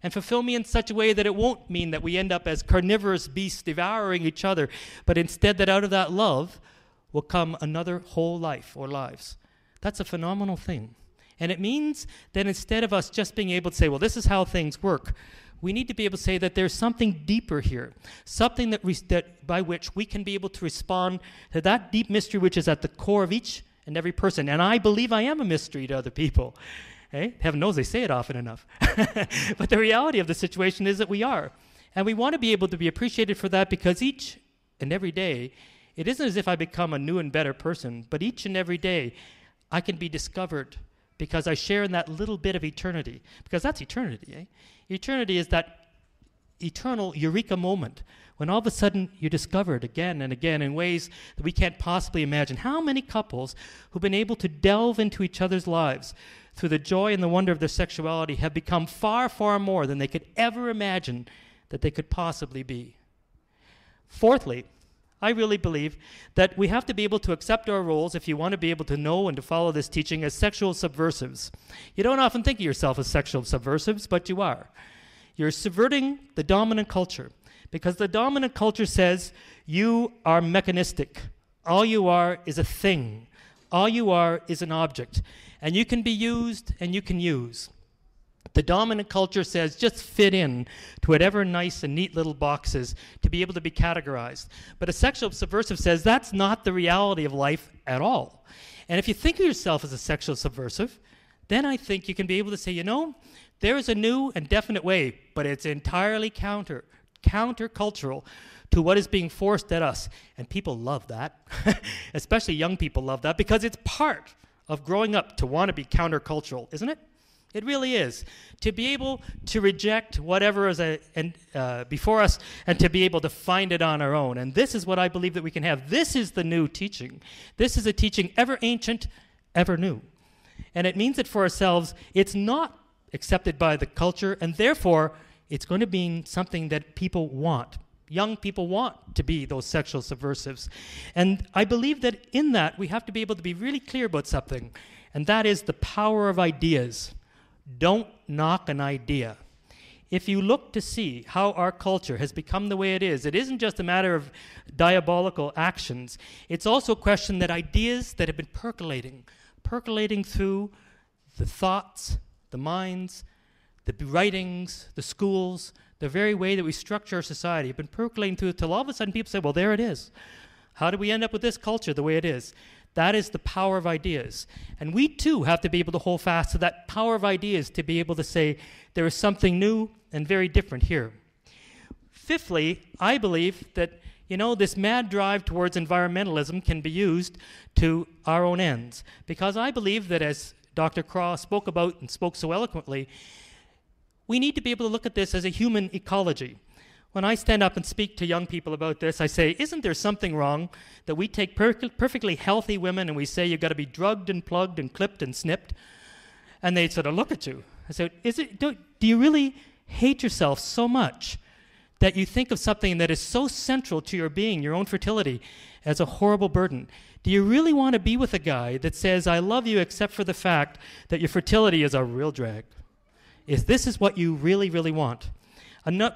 and fulfill me in such a way that it won't mean that we end up as carnivorous beasts devouring each other, but instead that out of that love will come another whole life or lives. That's a phenomenal thing. And it means that instead of us just being able to say, well, this is how things work, we need to be able to say that there's something deeper here, something that by which we can be able to respond to that deep mystery which is at the core of each and every person. And I believe I am a mystery to other people. Heaven knows they say it often enough. But the reality of the situation is that we are. And we want to be able to be appreciated for that, because each and every day, it isn't as if I become a new and better person, but each and every day I can be discovered because I share in that little bit of eternity. Because that's eternity, Eternity is that eternal eureka moment when all of a sudden you're discovered again and again in ways that we can't possibly imagine. How many couples who've been able to delve into each other's lives through the joy and the wonder of their sexuality have become far, far more than they could ever imagine that they could possibly be. Fourthly, I really believe that we have to be able to accept our roles, if you want to be able to know and to follow this teaching, as sexual subversives. You don't often think of yourself as sexual subversives, but you are. You're subverting the dominant culture, because the dominant culture says you are mechanistic. All you are is a thing. All you are is an object. And you can be used and you can use. The dominant culture says just fit in to whatever nice and neat little boxes to be able to be categorized. But a sexual subversive says that's not the reality of life at all. And if you think of yourself as a sexual subversive, then I think you can be able to say, you know, there is a new and definite way, but it's entirely countercultural to what is being forced at us. And people love that. Especially young people love that, because it's part of growing up to want to be countercultural, isn't it? It really is. To be able to reject whatever is before us and to be able to find it on our own. And this is what I believe that we can have. This is the new teaching. This is a teaching ever ancient, ever new. And it means that for ourselves, it's not accepted by the culture, and therefore it's going to be something that people want. Young people want to be those sexual subversives. And I believe that in that we have to be able to be really clear about something, and that is the power of ideas. Don't knock an idea. If you look to see how our culture has become the way it isn't just a matter of diabolical actions. It's also a question that ideas that have been percolating through the thoughts, the minds, the writings, the schools, the very way that we structure our society have been percolating through it till all of a sudden people say, well, there it is. How do we end up with this culture the way it is? That is the power of ideas. And we too have to be able to hold fast to that power of ideas to be able to say there is something new and very different here. Fifthly, I believe that, this mad drive towards environmentalism can be used to our own ends. Because I believe that, as Dr. Craw spoke about and spoke so eloquently, we need to be able to look at this as a human ecology. When I stand up and speak to young people about this, I say, isn't there something wrong that we take perfectly healthy women and we say you've got to be drugged and plugged and clipped and snipped? And they sort of look at you. I say, do you really hate yourself so much that you think of something that is so central to your being, your own fertility, as a horrible burden? Do you really want to be with a guy that says, I love you except for the fact that your fertility is a real drag? If this is what you really, really want?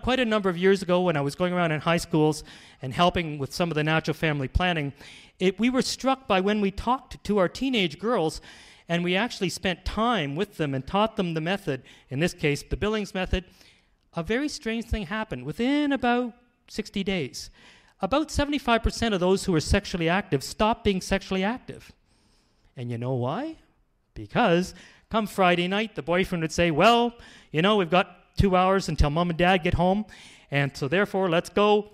Quite a number of years ago, when I was going around in high schools and helping with some of the natural family planning, we were struck by when we talked to our teenage girls and we actually spent time with them and taught them the method, in this case, the Billings method. A very strange thing happened. Within about 60 days, about 75% of those who were sexually active stopped being sexually active. And you know why? Because come Friday night, the boyfriend would say, well, we've got 2 hours until mom and dad get home, and so therefore, let's go.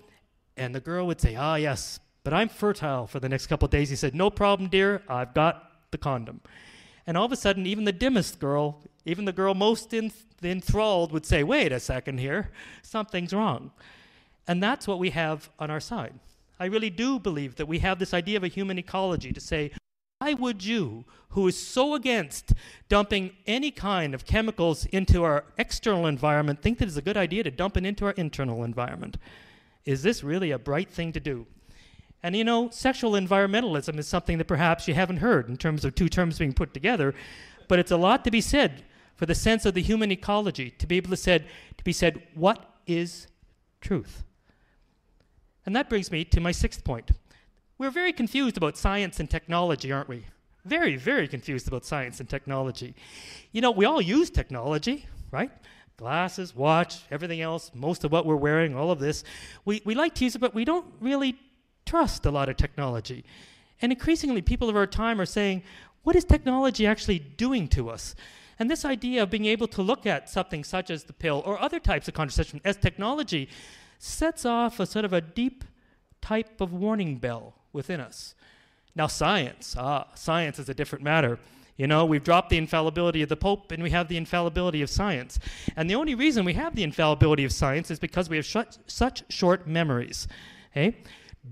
And the girl would say, yes, but I'm fertile for the next couple of days. He said, no problem, dear, I've got the condom. And all of a sudden, even the dimmest girl, even the girl most enthralled would say, wait a second here, something's wrong. And that's what we have on our side. I really do believe that we have this idea of a human ecology to say, why would you, who is so against dumping any kind of chemicals into our external environment, think that it's a good idea to dump it into our internal environment? Is this really a bright thing to do? And sexual environmentalism is something that perhaps you haven't heard in terms of two terms being put together, but it's a lot to be said for the sense of the human ecology, to be able to be said, what is truth? And that brings me to my sixth point. We're very confused about science and technology, aren't we? Very, very confused about science and technology. You know, we all use technology, right? Glasses, watch, everything else, most of what we're wearing, all of this. We like to use it, but we don't really trust a lot of technology. And increasingly, people of our time are saying, what is technology actually doing to us? And this idea of being able to look at something such as the pill or other types of contraception as technology sets off a sort of a deep type of warning bell within us. Now science is a different matter. You know, we've dropped the infallibility of the Pope and we have the infallibility of science. And the only reason we have the infallibility of science is because we have such short memories. Okay?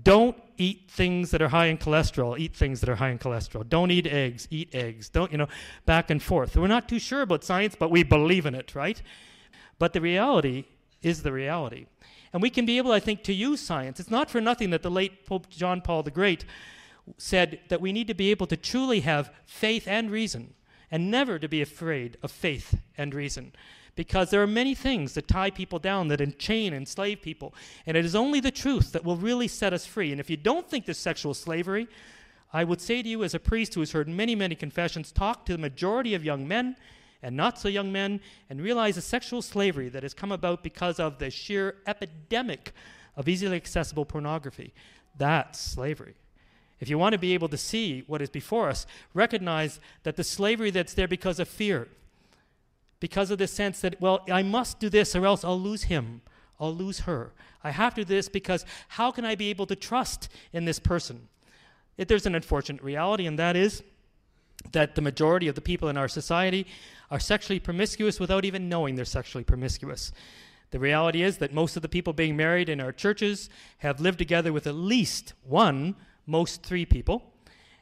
Don't eat things that are high in cholesterol. Eat things that are high in cholesterol. Don't eat eggs. Eat eggs. Don't, back and forth. We're not too sure about science, but we believe in it, right? But the reality is the reality. And we can be able, I think, to use science. It's not for nothing that the late Pope John Paul the Great said that we need to be able to truly have faith and reason, and never to be afraid of faith and reason. Because there are many things that tie people down, that enchain and enslave people. And it is only the truth that will really set us free. And if you don't think there's sexual slavery, I would say to you as a priest who has heard many, many confessions, talk to the majority of young men and not so young men and realize the sexual slavery that has come about because of the sheer epidemic of easily accessible pornography. That's slavery. If you want to be able to see what is before us, recognize that the slavery that's there because of fear, because of the sense that, well, I must do this or else I'll lose him, I'll lose her. I have to do this because how can I be able to trust in this person? There's an unfortunate reality, and that is that the majority of the people in our society are sexually promiscuous without even knowing they're sexually promiscuous. The reality is that most of the people being married in our churches have lived together with at least one, most three people.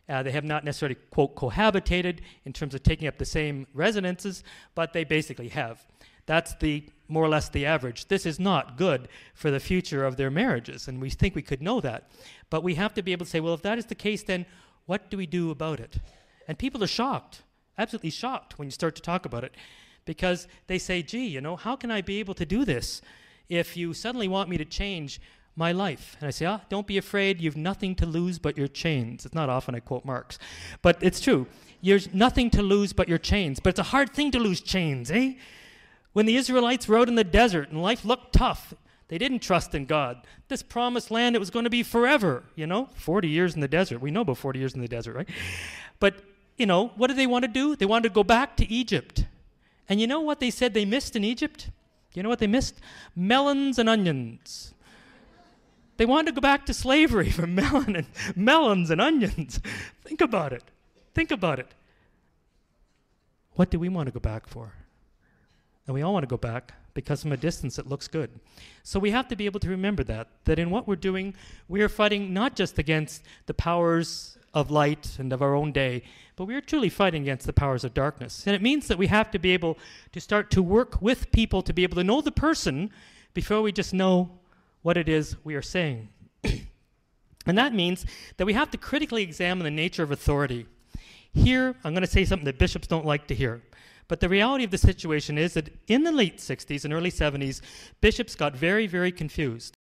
They have not necessarily, quote, cohabitated in terms of taking up the same residences, but they basically have. That's more or less the average. This is not good for the future of their marriages, and we think we could know that. But we have to be able to say, well, if that is the case, then what do we do about it? And people are shocked, absolutely shocked when you start to talk about it, because they say, gee, how can I be able to do this if you suddenly want me to change my life? And I say, don't be afraid. You've nothing to lose but your chains. It's not often I quote Marx, but it's true. There's nothing to lose but your chains. But it's a hard thing to lose chains, eh? When the Israelites rode in the desert and life looked tough, they didn't trust in God. This promised land, it was going to be forever, 40 years in the desert. We know about 40 years in the desert, right? But, what did they want to do? They wanted to go back to Egypt. And you know what they said they missed in Egypt? You know what they missed? Melons and onions. They wanted to go back to slavery for melons and onions. Think about it. Think about it. What do we want to go back for? And we all want to go back because from a distance it looks good. So we have to be able to remember that in what we're doing, we are fighting not just against the powers of light and of our own day, but we are truly fighting against the powers of darkness. And it means that we have to be able to start to work with people to be able to know the person before we just know what it is we are saying. And that means that we have to critically examine the nature of authority. Here, I'm going to say something that bishops don't like to hear. But the reality of the situation is that in the late 60s and early 70s, bishops got very, very confused.